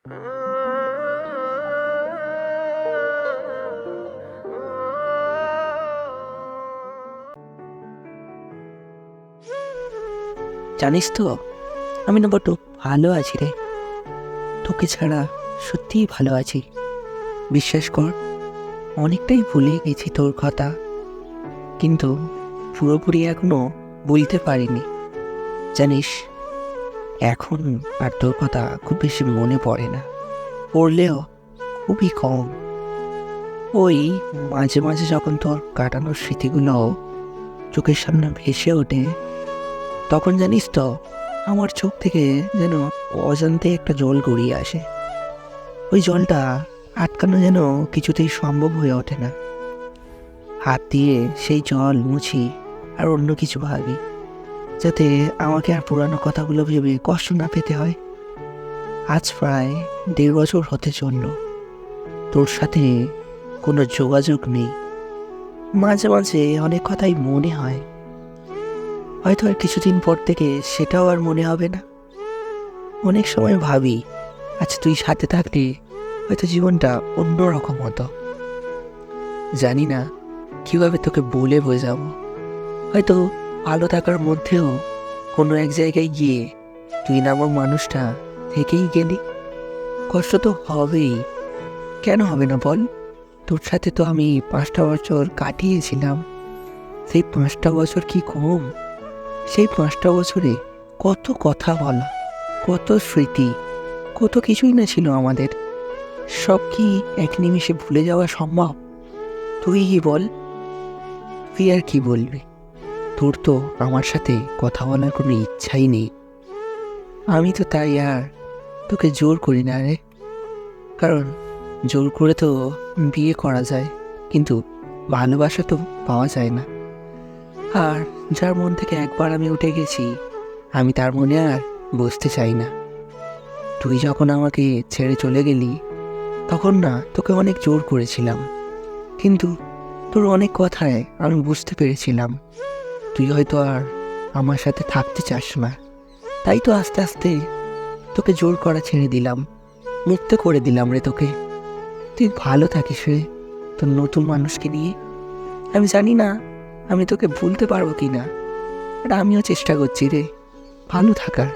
জানিস তো, আমি না বড্ড ভালো আছি রে। তোকে ছাড়া সত্যিই ভালো আছি। বিশ্বাস কর, অনেকটাই ভুলে গেছি তোর কথা, কিন্তু পুরোপুরি এখনো বলতে পারিনি। জানিস, এখন আর তোর কথা খুব বেশি মনে পড়ে না, পড়লেও খুবই কম। ওই মাঝে মাঝে যখন তোর কাটানোর স্মৃতিগুলো চোখের সামনে ভেসে ওঠে, তখন জানিস তো, আমার চোখ থেকে যেন অজান্তে একটা জল গড়িয়ে আসে। ওই জলটা আটকানো যেন কিছুতেই সম্ভব হয়ে ওঠে না। হাত দিয়ে সেই জল মুছি আর অন্য কিছু ভাবি, যাতে আমাকে আর পুরানো কথাগুলো ভেবে কষ্ট না পেতে হয়। আজ প্রায় 1.5 বছর হতে চলল, তোর সাথে কোনো যোগাযোগ নেই। মাঝে মাঝে অনেক কথাই মনে হয়, হয়তো আর কিছুদিন পর থেকে সেটাও আর মনে হবে না। অনেক সময় ভাবি, আচ্ছা তুই সাথে থাকলে হয়তো জীবনটা অন্যরকম হতো। জানি না কিভাবে তোকে বলে বোঝাবো। হয়তো ভালো থাকার মধ্যেও কোনো এক জায়গায় গিয়ে তুই নামক মানুষটা থেকেই গেলি। কষ্ট তো হবেই, কেন হবে না বল? তোর সাথে তো আমি 5টা বছর কাটিয়েছিলাম। সেই 5টা বছর কি কম? সেই 5টা বছরে কত কথা বলা, কত স্মৃতি, কত কিছুই না ছিল আমাদের। সব কি এক নিমিষে ভুলে যাওয়া সম্ভব? তুই বল, তুই আর কি বলবি? তোর তো আমার সাথে কথা বলার কোনো ইচ্ছাই নেই। আমি তো তাই আর তোকে জোর করি না রে, কারণ জোর করে তো বিয়ে করা যায়, কিন্তু ভালোবাসা তো পাওয়া যায় না। আর যার মন থেকে একবার আমি উঠে গেছি, আমি তার মনে আর বসতে চাই না। তুই যখন আমাকে ছেড়ে চলে গেলি, তখন না তোকে অনেক জোর করেছিলাম, কিন্তু তোর অনেক কথায় আমি বুঝতে পেরেছিলাম তুই হয়তো আর আমার সাথে থাকতে চাস না। তাই তো আস্তে আস্তে তোকে জোর করা ছেড়ে দিলাম, মুক্ত করে দিলাম রে তোকে। তুই ভালো থাকিস রে তোর নতুন মানুষকে নিয়ে। আমি জানি না আমি তোকে ভুলতে পারবো কি না, আর আমিও চেষ্টা করছি রে ভালো থাকার।